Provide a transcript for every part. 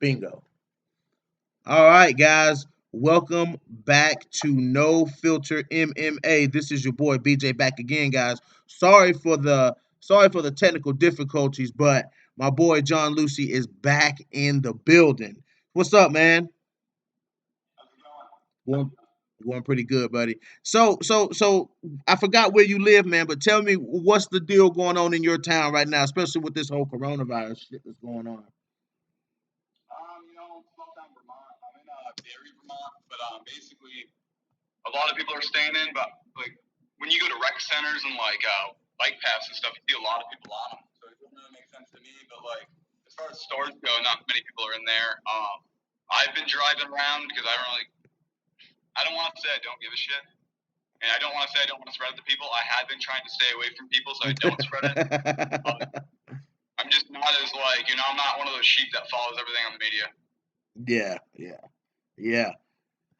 Bingo. All right, guys. Welcome back to No Filter MMA. This is your boy BJ back again, guys. Sorry for the technical difficulties, but my boy Jon Lucey is back in the building. What's up, man? Going, going pretty good, buddy. So I forgot where you live, man, but tell me what's the deal going on in your town right now, especially with this whole coronavirus shit that's going on. Small town Vermont. I'm in Vermont, but basically a lot of people are staying in. But like when you go to rec centers and bike paths and stuff, you see a lot of people on them. So it doesn't really make sense to me. But like as far as stores go, not many people are in there. I've been driving around because I don't want to say I don't give a shit. And I don't want to say I don't want to spread it to people. I have been trying to stay away from people so I don't spread it. I'm just not as I'm not one of those sheep that follows everything on the media.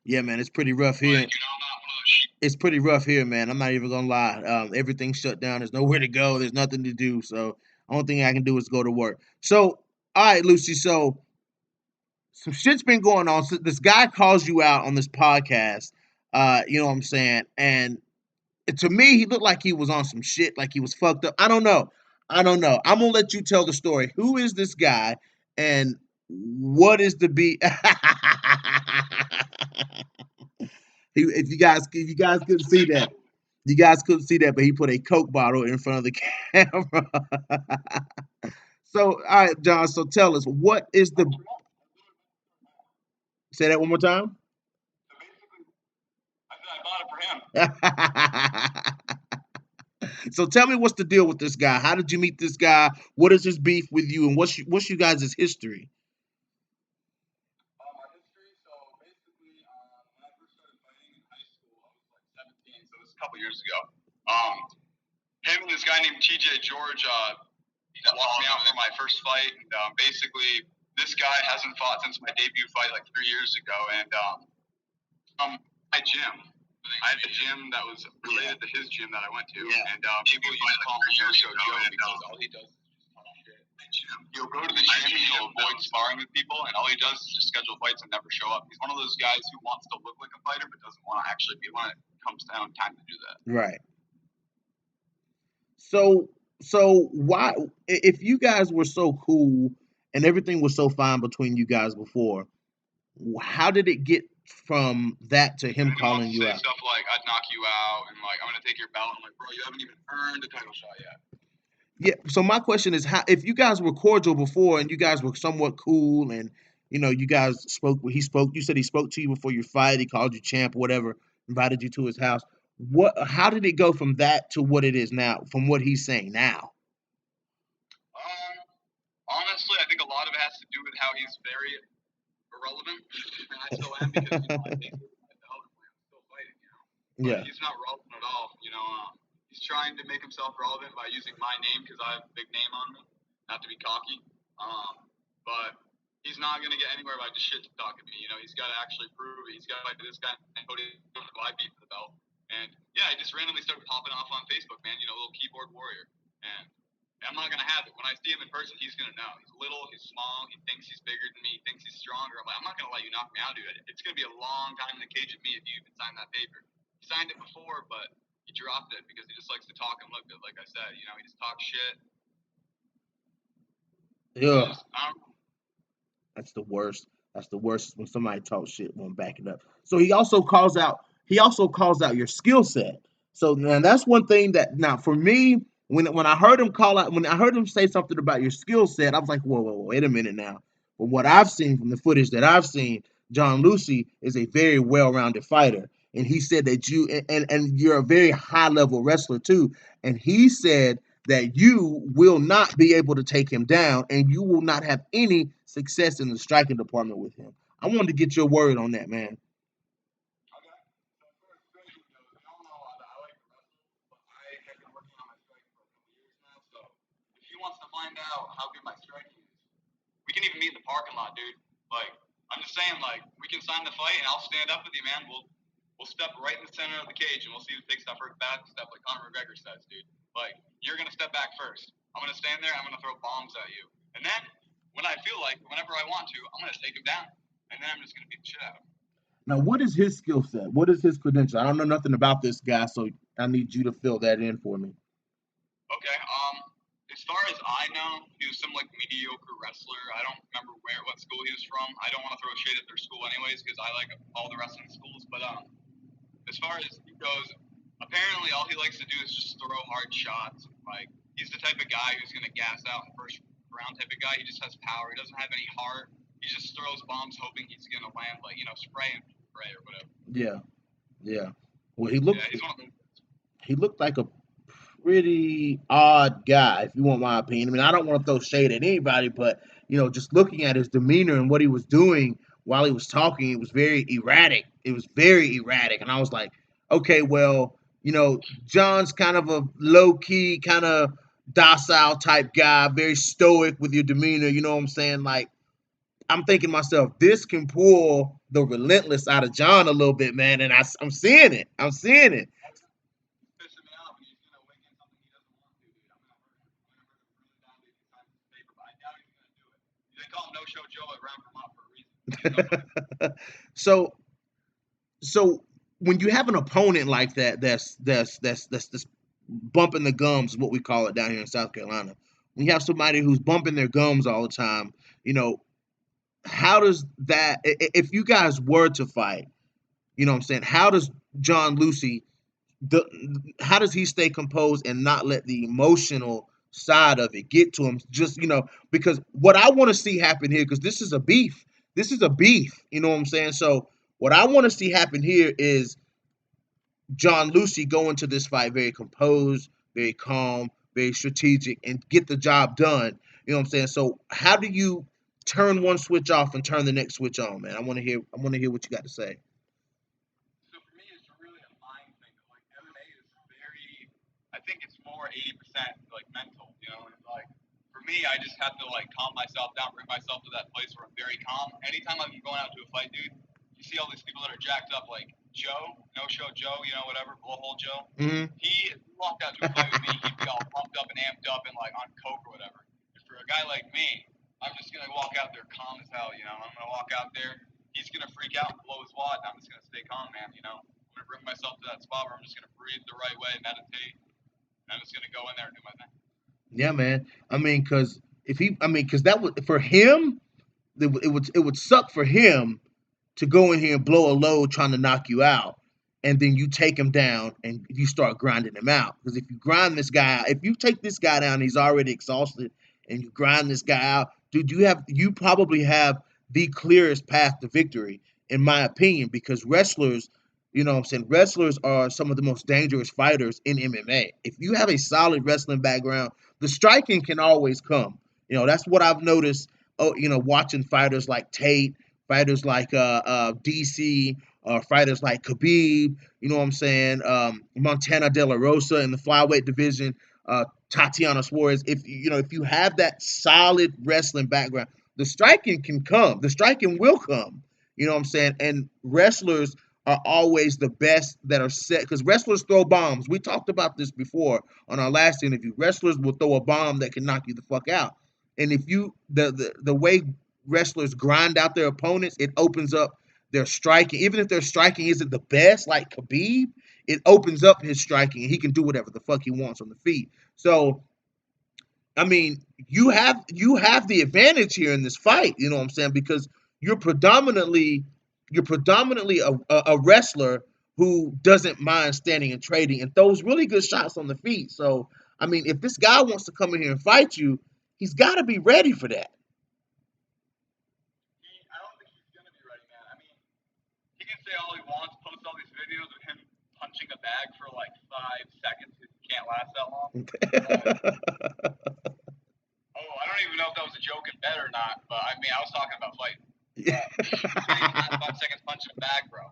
Yeah, man. It's pretty rough here. I'm not one of those sheep. It's pretty rough here, man. I'm not even gonna lie. Everything's shut down. There's nowhere to go. There's nothing to do. So only thing I can do is go to work. So, all right, Lucy. So some shit's been going on. So this guy calls you out on this podcast. You know what I'm saying? And to me, he looked like he was on some shit, like he was fucked up. I don't know. I'm gonna let you tell the story. Who is this guy, and what is the beat? If you guys couldn't see that, you guys couldn't see that, but he put a Coke bottle in front of the camera. So, all right, John. So tell us, what is the? Say that one more time. So basically, I bought it for him. So tell me what's the deal with this guy? How did you meet this guy? What is his beef with you, and what's you guys' history? My history. So basically, when I first started fighting in high school, I was like 17, so it was a couple years ago. Um, Him and this guy named TJ George walked me out for my first fight, and basically, this guy hasn't fought since my debut fight like 3 years ago, and my gym. I had a gym that was related to his gym that I went to, and people used to call him No Show Joe because all he does is just talk shit. He'll go to the gym and he'll avoid sparring with people, and all he does is just schedule fights and never show up. He's one of those guys who wants to look like a fighter but doesn't want to actually be when it comes down time to do that. Right. So why, if you guys were so cool and everything was so fine between you guys before, how did it get from that to him calling you say out? stuff like "I'd knock you out" and like "I'm gonna take your belt." I'm like, bro, you haven't even earned a title shot yet. Yeah. So my question is, how, if you guys were cordial before and you guys were somewhat cool and you guys spoke, he spoke, you said he spoke to you before your fight, he called you champ, whatever, invited you to his house. How did it go from that to what it is now, from what he's saying now? Honestly, I think a lot of it has to do with how he's very irrelevant, and I still am because I think my belt and I'm still fighting, But Yeah. he's not relevant at all, He's trying to make himself relevant by using my name because I have a big name on me. Not to be cocky, but he's not gonna get anywhere by just shit talking me. He's got to actually prove it. He's got to fight this guy and who I beat for the belt. And yeah, I just randomly started popping off on Facebook, man. Little keyboard warrior. And I'm not gonna have it. When I see him in person, he's gonna know. He's little, he's small, he thinks he's bigger than me, he thinks he's stronger. I'm like, I'm not gonna let you knock me out, dude. It's gonna be a long time in the cage with me if you even sign that paper. He signed it before, but he dropped it because he just likes to talk and look good. Like I said, he just talks shit. Yeah. That's the worst. That's the worst when somebody talks shit when backing up. So he also calls out your skill set. So now that's one thing that, now for me, when I heard him call out, when I heard him say something about your skill set, I was like, whoa, wait a minute now. From what I've seen, from the footage that I've seen, Jon Lucey is a very well-rounded fighter. And he said that and you're a very high-level wrestler too. And he said that you will not be able to take him down and you will not have any success in the striking department with him. I wanted to get your word on that, man. Wants to find out how good my striking is, we can even meet in the parking lot, dude. Like, I'm just saying, we can sign the fight and I'll stand up with you, man. We'll step right in the center of the cage and we'll see who takes that first back step, like Conor McGregor says, dude. Like, you're gonna step back first. I'm gonna stand there. I'm gonna throw bombs at you, and then when I feel like, whenever I want to, I'm gonna take him down, and then I'm just gonna beat the shit out of him. Now, what is his skill set? What is his credential? I don't know nothing about this guy, so I need you to fill that in for me. Okay. As far as I know, he was some like mediocre wrestler. I don't remember what school he was from. I don't want to throw shade at their school anyways because I like all the wrestling schools. But as far as he goes, apparently all he likes to do is just throw hard shots. Like he's the type of guy who's gonna gas out in the first round type of guy. He just has power. He doesn't have any heart. He just throws bombs hoping he's gonna land, like spray and spray or whatever. Yeah, yeah. Well, Yeah, he's one of those. he looked like a pretty odd guy, if you want my opinion. I mean, I don't want to throw shade at anybody, but just looking at his demeanor and what he was doing while he was talking, it was very erratic. It was very erratic, and I was like, okay, well, John's kind of a low key, kind of docile type guy, very stoic with your demeanor. You know what I'm saying? Like, I'm thinking to myself, this can pull the relentless out of John a little bit, man, and I'm seeing it. I'm seeing it. Pissing me off, and he's gonna awaken something he doesn't want to, dude. I'm gonna hurt him. I'm gonna hurt him really badly if he signs this paper, but I doubt he's gonna do it. They call him No Show Joe around Vermont for a reason. so so when you have an opponent like that, that's bumping the gums, what we call it down here in South Carolina. When you have somebody who's bumping their gums all the time, you know, how does that? If you guys were to fight, what I'm saying, how does Jon Lucey the how does he stay composed and not let the emotional side of it get to him? Just because what I want to see happen here, because this is a beef. This is a beef. You know what I'm saying? So what I want to see happen here is Jon Lucey go into this fight very composed, very calm, very strategic, and get the job done. You know what I'm saying? So how do you turn one switch off and turn the next switch on, man? I want to hear what you got to say. So for me, it's really a mind thing. Like MMA is very, I think it's more 80% like mental. And like for me, I just have to like calm myself down, bring myself to that place where I'm very calm. Anytime I'm going out to a fight, dude, you see all these people that are jacked up, like Joe, No Show Joe, whatever, Blowhole Joe. Mm-hmm. He walked out to a fight with me, he'd be all pumped up and amped up and like on coke or whatever. And for a guy like me, I'm just gonna walk out there calm as hell. I'm gonna walk out there. He's gonna freak out and blow his wad, and I'm just gonna stay calm, man. I'm gonna bring myself to that spot where I'm just gonna breathe the right way, meditate, and I'm just gonna go in there and do my thing. Yeah, man. Because that would for him, it would suck for him to go in here and blow a load trying to knock you out, and then you take him down and you start grinding him out. Because if you grind this guy out, if you take this guy down, he's already exhausted, and you grind this guy out, dude, you probably have the clearest path to victory, in my opinion, because wrestlers. What I'm saying? Wrestlers are some of the most dangerous fighters in MMA. If you have a solid wrestling background, the striking can always come. That's what I've noticed. Oh, watching fighters like Tate, fighters like DC, fighters like Khabib. You know what I'm saying? Montana De La Rosa in the flyweight division. Tatiana Suarez. If you have that solid wrestling background, the striking can come. The striking will come. You know what I'm saying? And wrestlers are always the best that are set because wrestlers throw bombs. We talked about this before on our last interview. Wrestlers will throw a bomb that can knock you the fuck out. And if you the way wrestlers grind out their opponents, it opens up their striking. Even if their striking isn't the best, like Khabib, it opens up his striking, and he can do whatever the fuck he wants on the feet. So, you have the advantage here in this fight. You know what I'm saying? Because you're predominantly you're predominantly a wrestler who doesn't mind standing and trading and throws really good shots on the feet. So, if this guy wants to come in here and fight you, he's got to be ready for that. I don't think he's gonna be ready, man. He can say all he wants, post all these videos of him punching a bag for like 5 seconds. It can't last that long. Oh, I don't even know if that was a joke in bed or not, but I was talking about fighting. Yeah. 5 seconds punching a bag, bro.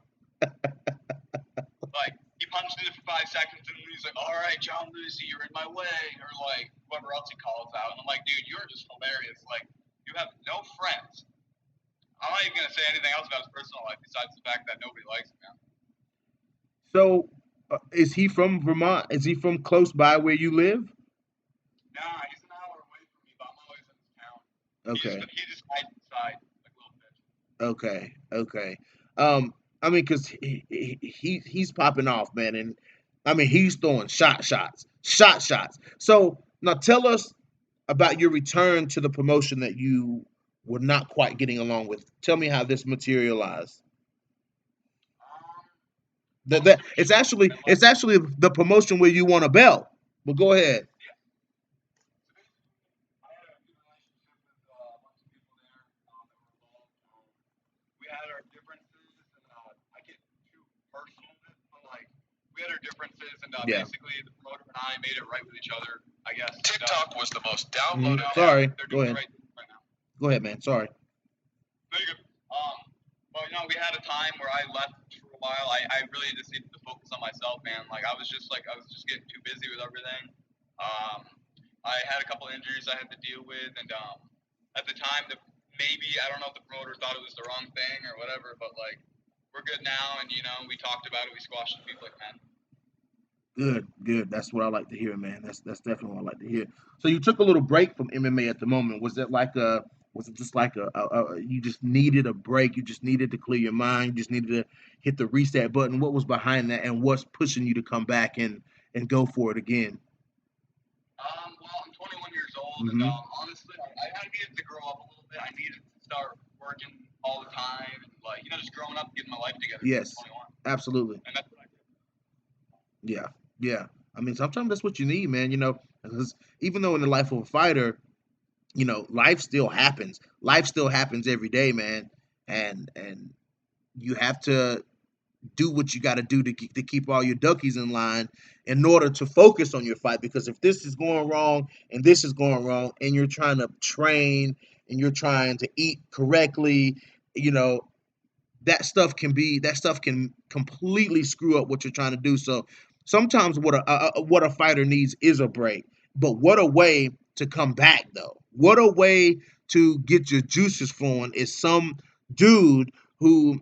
Like, he punched it for 5 seconds, and he's like, all right, Jon Lucey, you're in my way, or like, whoever else he calls out. And I'm like, dude, you're just hilarious. Like, you have no friends. I'm not even going to say anything else about his personal life besides the fact that nobody likes him, man. So, is he from Vermont? Is he from close by where you live? Nah, he's an hour away from me, but I'm always in his town. Okay. He just hides inside like a little bitch. Okay. Okay. I mean, because he's popping off, man, and I mean he's throwing shots. So now tell us about your return to the promotion that you were not quite getting along with. Tell me how this materialized. Um, long That story it's short, actually I left. it's actually the promotion where you won a belt. But go ahead. Yeah. So basically, I had a good relationship with a bunch of people there that were involved. We had our differences, and I get too personal with it, but like we had our differences, and Yeah. basically the promoter and I made it right with each other. I guess TikTok was the most downloaded Mm-hmm. app. Sorry. They're Go doing the ahead. right thing right now. Go ahead, man. Sorry. Very good. But we had a time where I left for a while. I really just needed to focus on myself, man. Like I was just getting too busy with everything. Um, I had a couple injuries I had to deal with, and at the time, maybe I don't know if the promoter thought it was the wrong thing or whatever, but like we're good now, and we talked about it. We squashed the people like men. Good, good. That's what I like to hear, man. That's definitely what I like to hear. So you took a little break from MMA at the moment. Was it just like you just needed a break? You just needed to clear your mind. You just needed to hit the reset button. What was behind that, and what's pushing you to come back and go for it again? Well, I'm 21 years old, and Mm-hmm. honestly, I needed to grow up a little bit. I needed to start working all the time, and like just growing up, getting my life together. I'm Yes, 21, absolutely. and that's what I did. Yeah, yeah. I mean, sometimes that's what you need, man. Because even though in the life of a fighter, life still happens. Life still happens every day, man. And you have to do what you got to do to keep all your duckies in line in order to focus on your fight. Because if this is going wrong and this is going wrong, and you're trying to train and you're trying to eat correctly, you know that stuff can completely screw up what you're trying to do. So sometimes what a fighter needs is a break. But what a way to come back, though. What a way to get your juices flowing is some dude who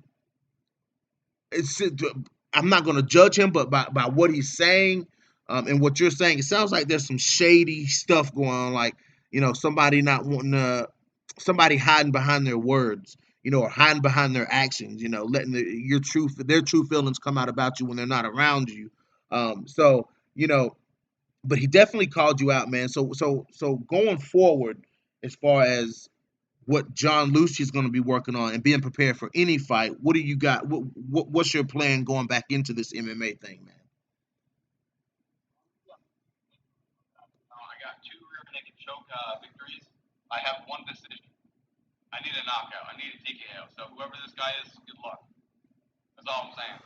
it's I'm not going to judge him, but by what he's saying, and what you're saying, it sounds like there's some shady stuff going on, like somebody not wanting to, somebody hiding behind their words, or hiding behind their actions, letting their true feelings come out about you when they're not around you. So but he definitely called you out, man. So going forward, as far as what Jon Lucey is going to be working on and being prepared for any fight. What do you got? What's your plan going back into this MMA thing, man? I got two rear naked choke victories. I have one decision. I need a knockout. I need a TKO. So whoever this guy is, good luck. That's all I'm saying.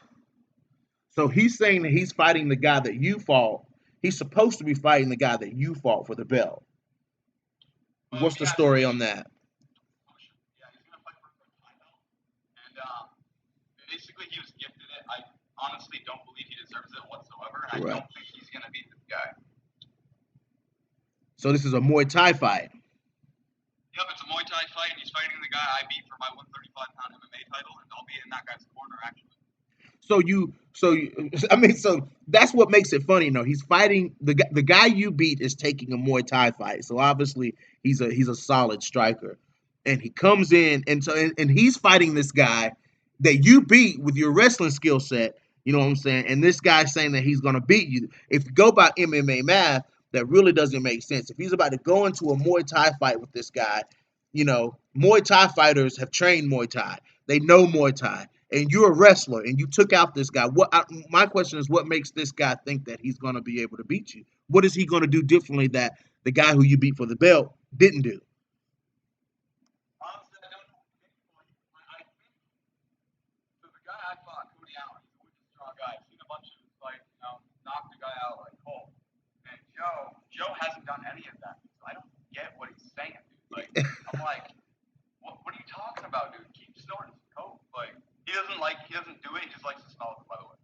So he's saying that he's fighting the guy that you fought. He's supposed to be fighting the guy that you fought for the belt. What's the Yeah, story on that? yeah, he's gonna fight for a title, and basically he was gifted it. I honestly don't believe he deserves it whatsoever, and I Correct. don't think he's gonna beat this guy. So this is a Muay Thai fight. Yep, it's a Muay Thai fight, and he's fighting the guy I beat for my 135-pound MMA title, and I'll be in that guy's corner actually. I mean, so that's what makes it funny. He's fighting the guy you beat is taking a Muay Thai fight. So obviously he's a solid striker, and he comes in and he's fighting this guy that you beat with your wrestling skill set. You know what I'm saying? And this guy's saying that he's gonna beat you. If you go by MMA math, that really doesn't make sense. If he's about to go into a Muay Thai fight with this guy, Muay Thai fighters have trained Muay Thai. They know Muay Thai, and you're a wrestler, and you took out this guy. My question is, what makes this guy think that he's going to be able to beat you? What is he going to do differently that the guy who you beat for the belt didn't do? Honestly, I don't know. I think so. The guy I fought, Cody Allen, he's a wicked strong guy. I've seen a bunch of his fights, knock the guy out like cold. And Joe hasn't done any of that. So I don't get what he's saying, dude. Like, I'm like, what are you talking about, dude? Keep snorting some coke. Like, he doesn't do it. He just likes to smell it, by the way.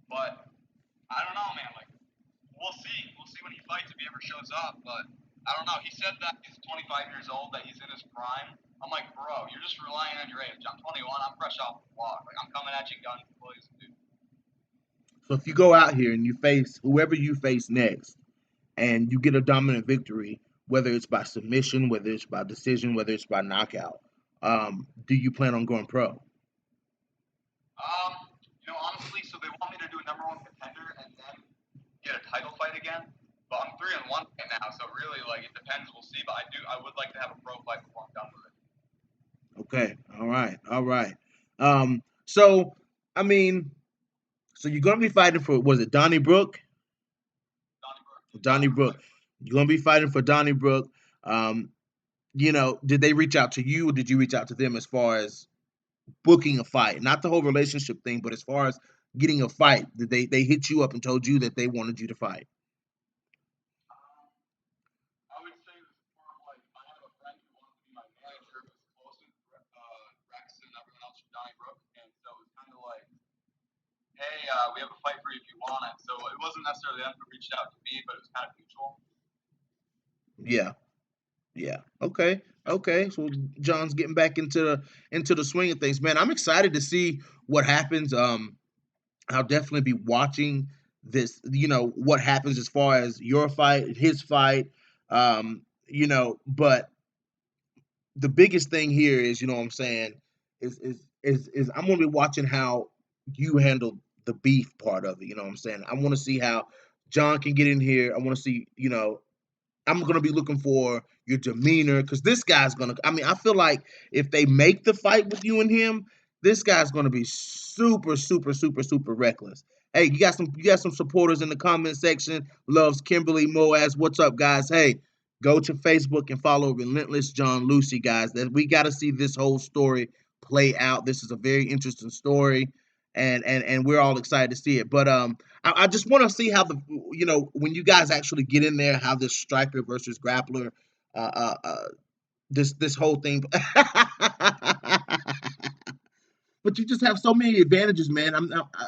But I don't know, man. Like, we'll see. We'll see when he fights if he ever shows up. But I don't know. He said that he's 25 years old, that he's in his prime. I'm like, bro, you're just relying on your age. I'm 21. I'm fresh off the block. Like, I'm coming at you, guns blazing, dude. So if you go out here and you face whoever you face next, and you get a dominant victory, whether it's by submission, whether it's by decision, whether it's by knockout. Do you plan on going pro? Honestly, so they want me to do a number one contender and then get a title fight again. But I'm 3-1 right now, so really, like, it depends. We'll see. But I would like to have a pro fight before I'm done with it. Okay, all right, all right. So I mean, so you're gonna be fighting for, was it Donnie Brook? Donnie Brook. You're gonna be fighting for Donnie Brook. Um, did they reach out to you, or did you reach out to them as far as booking a fight? Not the whole relationship thing, but as far as getting a fight, did they hit you up and told you that they wanted you to fight? I would say it was more of like I have a friend who wanted to be my manager, who's close to Rex and everyone else from Donnybrook, and so it was kind of like, hey, we have a fight for you if you want it. So it wasn't necessarily them who reached out to me, but it was kind of mutual. Yeah, yeah. Okay, okay. So John's getting back into the swing of things, man. I'm excited to see what happens. I'll definitely be watching this, what happens as far as your fight, his fight. But the biggest thing here is, what I'm saying, is I'm gonna be watching how you handle the beef part of it. You know what I'm saying? I want to see how John can get in here. I want to see, I'm gonna be looking for your demeanor, because this guy's gonna. I mean, I feel like if they make the fight with you and him, this guy's gonna be super, super, super, super reckless. Hey, you got some supporters in the comment section. Loves Kimberly Moaz. What's up, guys? Hey, go to Facebook and follow Relentless Jon Lucey, guys. That we got to see this whole story play out. This is a very interesting story, and we're all excited to see it. But I just want to see how when you guys actually get in there, how this striker versus grappler, uh, uh, uh, this whole thing. But you just have so many advantages, man.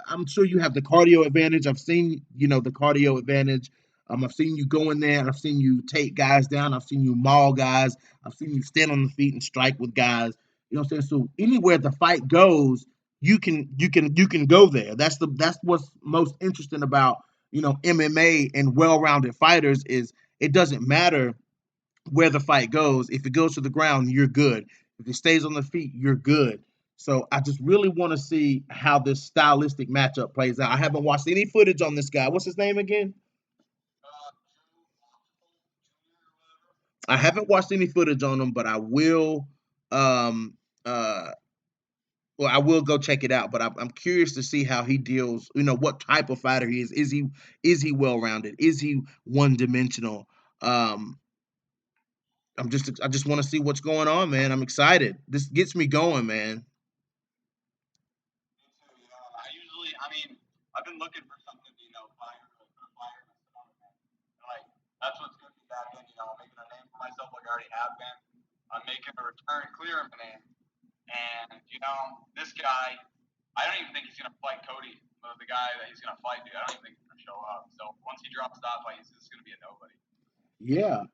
I'm sure you have the cardio advantage. I've seen the cardio advantage. I've seen you go in there, and I've seen you take guys down. I've seen you maul guys. I've seen you stand on the feet and strike with guys. You know what I'm saying? So anywhere the fight goes, you can go there. That's what's most interesting about MMA and well-rounded fighters is it doesn't matter where the fight goes. If it goes to the ground, you're good. If it stays on the feet, you're good. So I just really want to see how this stylistic matchup plays out. I haven't watched any footage on this guy. What's his name again? I haven't watched any footage on him, but I will. Um, uh, well, I will go check it out. But I'm curious to see how he deals. What type of fighter he is. Is he well rounded? Is he one dimensional? Um, I just want to see what's going on, man. I'm excited. This gets me going, man. Me too. I've been looking for something, fire, put a fire in my stomach, man. And, like, that's what's getting me back in. I'm making a name for myself like I already have been. I'm making a return clear of a name. And, this guy, I don't even think he's going to fight Cody, the guy that he's going to fight, dude. I don't even think he's going to show up. So once he drops that fight, he's just going to be a nobody. Yeah,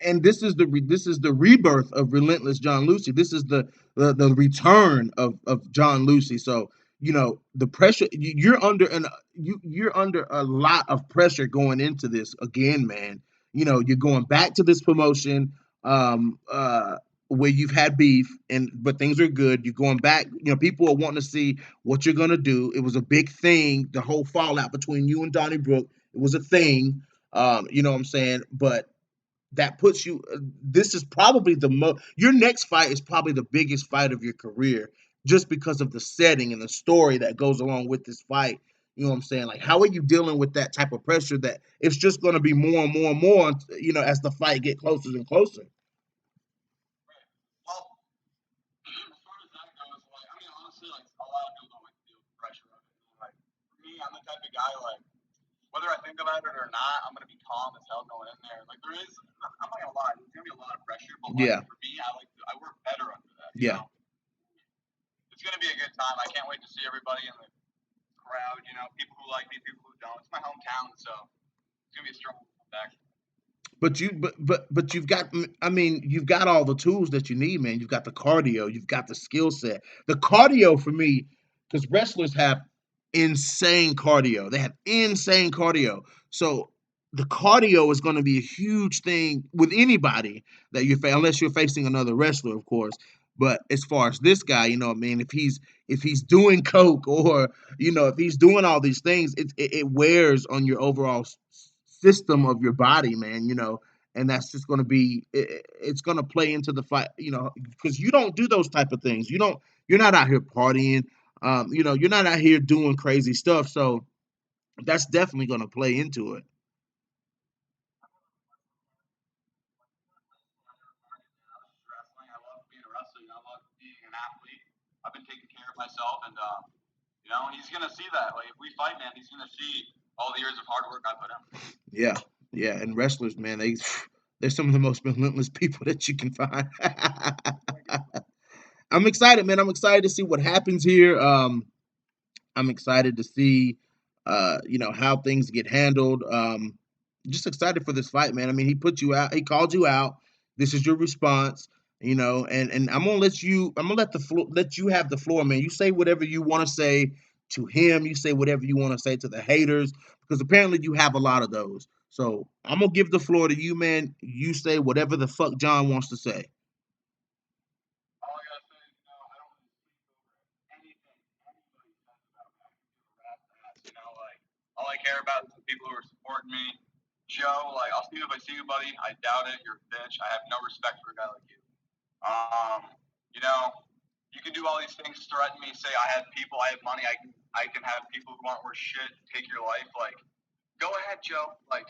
and this is the rebirth of Relentless Jon Lucey. This is the return of Jon Lucey. So the pressure you're under, and you're under a lot of pressure going into this again, man. You're going back to this promotion, um, uh, where you've had beef, but things are good. You're going back. People are wanting to see what you're gonna do. It was a big thing. The whole fallout between you and Donnie Brook. It was a thing. You know what I'm saying? But that puts you. This is probably the most. Your next fight is probably the biggest fight of your career, just because of the setting and the story that goes along with this fight. You know what I'm saying? Like, how are you dealing with that type of pressure that it's just going to be more and more and more, as the fight get closer and closer? Right. Well, as far as that goes, honestly, like, a lot of people don't like to deal with the pressure of it. Like, for me, I'm the type of guy, like, whether I think about it or not, I'm gonna be calm as hell going in there. Like, I'm not gonna lie, there's gonna be a lot of pressure, but, like, Yeah, for me, I work better under that. yeah. It's gonna be a good time. I can't wait to see everybody in the crowd. People who like me, people who don't. It's my hometown, so it's gonna be a strong comeback. But you've got, I mean, you've got all the tools that you need, man. You've got the cardio, you've got the skill set. The cardio for me, because wrestlers have insane cardio. They have insane cardio. So the cardio is going to be a huge thing with anybody that unless you're facing another wrestler, of course. But as far as this guy, you know, I mean, if he's doing coke or if he's doing all these things, it wears on your overall system of your body, man. And that's just going to be it's going to play into the fight, because you don't do those type of things. You're not out here partying. You're not out here doing crazy stuff. So that's definitely going to play into it. Wrestling. I love being a wrestler. I love being an athlete. I've been taking care of myself, and he's gonna see that. Like if we fight, man, he's gonna see all the years of hard work I put in. Yeah, yeah, and wrestlers, man, they're some of the most relentless people that you can find. I'm excited, man. I'm excited to see what happens here. I'm excited to see, how things get handled. Just excited for this fight, man. I mean, he put you out. He called you out. This is your response, and I'm gonna let you. I'm gonna let you have the floor, man. You say whatever you want to say to him. You say whatever you want to say to the haters, because apparently you have a lot of those. So I'm gonna give the floor to you, man. You say whatever the fuck John wants to say. All I gotta say is, I don't really sleep over anything anybody says about me. I can give a rat's ass. Like all I care about is the people who are supporting me. Joe, like I'll see you if I see you, buddy. I doubt it. You're a bitch. I have no respect for a guy like you. Um, you know, you can do all these things, threaten me, say I have people, I have money, I can have people who aren't worth shit take your life. Like, go ahead, Joe. Like,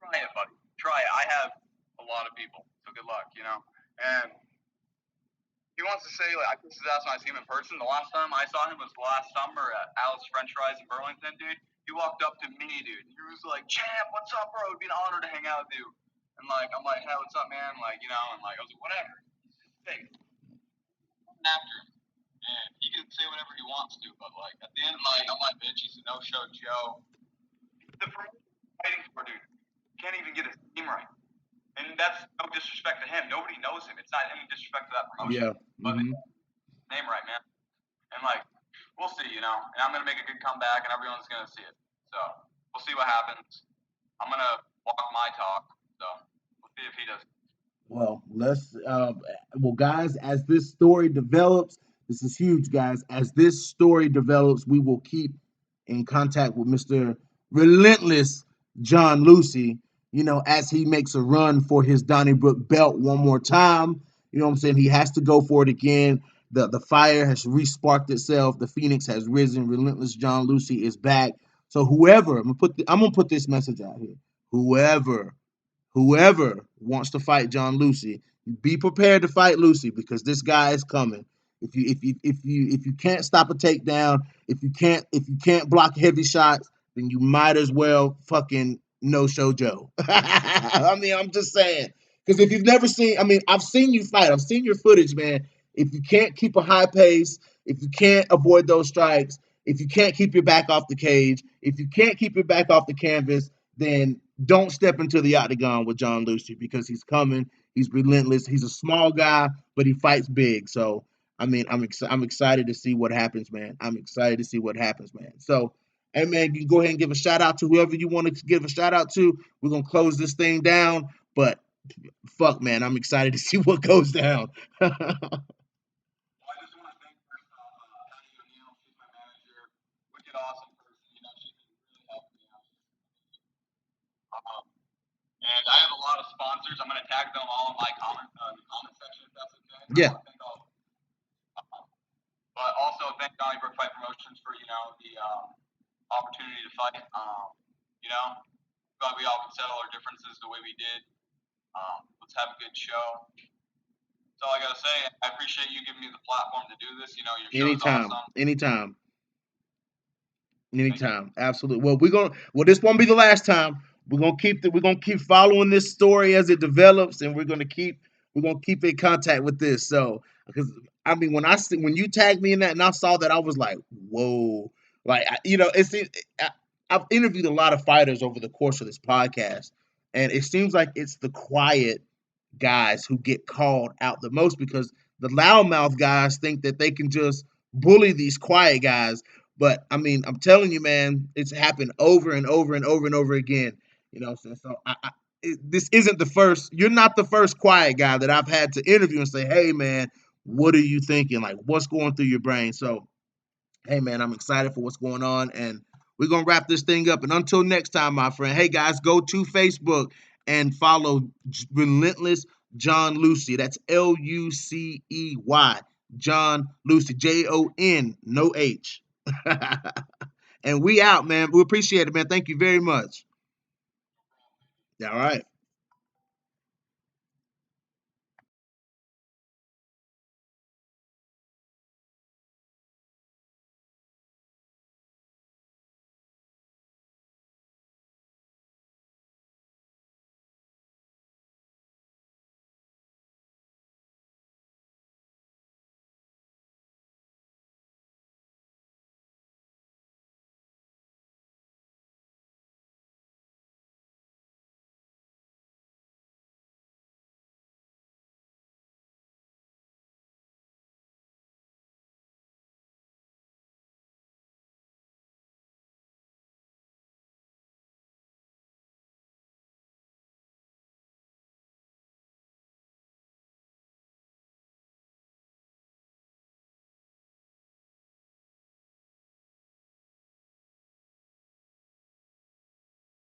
try it, buddy. Try it. I have a lot of people, so good luck. And he wants to say like I kiss his ass when I see him in person. The last time I saw him was last summer at Alice French Fries in Burlington, dude. He walked up to me, dude. He was like, "Champ, what's up, bro? It'd be an honor to hang out with you." And like, I'm like, "Hey, what's up, man?" Like, and like I was like, "Whatever." Hey, after him. And he can say whatever he wants to, but like at the end of the night, I'm like, bitch, he's a no-show Joe. The promotion fighting for, dude, can't even get his name right. And that's no disrespect to him. Nobody knows him. It's not any disrespect to that promotion. Yeah. But name right, man. And like, we'll see, And I'm gonna make a good comeback, and everyone's gonna see it. So we'll see what happens. I'm gonna walk my talk. So we'll see if he does. Well, guys, as this story develops, this is huge, guys. As this story develops, we will keep in contact with Mr. Relentless Jon Lucey, as he makes a run for his Donnybrook belt one more time. You know what I'm saying? He has to go for it again. The fire has resparked itself. The phoenix has risen. Relentless Jon Lucey is back. So whoever, I'm gonna put this message out here. Whoever wants to fight Jon Lucey, be prepared to fight Lucey, because this guy is coming. If you can't stop a takedown, if you can't block heavy shots, then you might as well fucking no show Joe. I mean, I'm just saying, because if you've never seen, I mean, I've seen you fight, I've seen your footage, man. If you can't keep a high pace, if you can't avoid those strikes, if you can't keep your back off the cage, if you can't keep your back off the canvas, then don't step into the octagon with Jon Lucey, because he's coming. He's relentless. He's a small guy, but he fights big. So, I mean, I'm excited to see what happens, man. I'm excited to see what happens, man. So, hey, man, you can go ahead and give a shout out to whoever you want to give a shout out to. We're going to close this thing down, but fuck, man, I'm excited to see what goes down. Well, I just want to thank first off Patty O'Neill. She's my manager. Wicked awesome person. She can really help me out. And I have a lot of sponsors. I'm going to tag them all in my the comment section if that's okay. Yeah. But also thank Donnybrook Fight Promotions for the opportunity to fight. Glad we all can settle our differences the way we did. Let's have a good show. That's all I gotta say. I appreciate you giving me the platform to do this. Your show is awesome. Anytime. Absolutely. Well, this won't be the last time. We're gonna keep following this story as it develops, and we're gonna keep in contact with this. So, because I mean, when you tagged me in that and I saw that, I was like, whoa. Like, I've interviewed a lot of fighters over the course of this podcast, and it seems like it's the quiet guys who get called out the most, because the loudmouth guys think that they can just bully these quiet guys. But I mean, I'm telling you, man, it's happened over and over and over and over again. You know what I'm saying? So this isn't the first. You're not the first quiet guy that I've had to interview and say, "Hey, man, what are you thinking? Like, what's going through your brain?" So, hey, man, I'm excited for what's going on, and we're gonna wrap this thing up. And until next time, my friend. Hey, guys, go to Facebook and follow Relentless Jon Lucey. That's Lucey. Jon Lucey. Jon, no H. And we out, man. We appreciate it, man. Thank you very much. All right.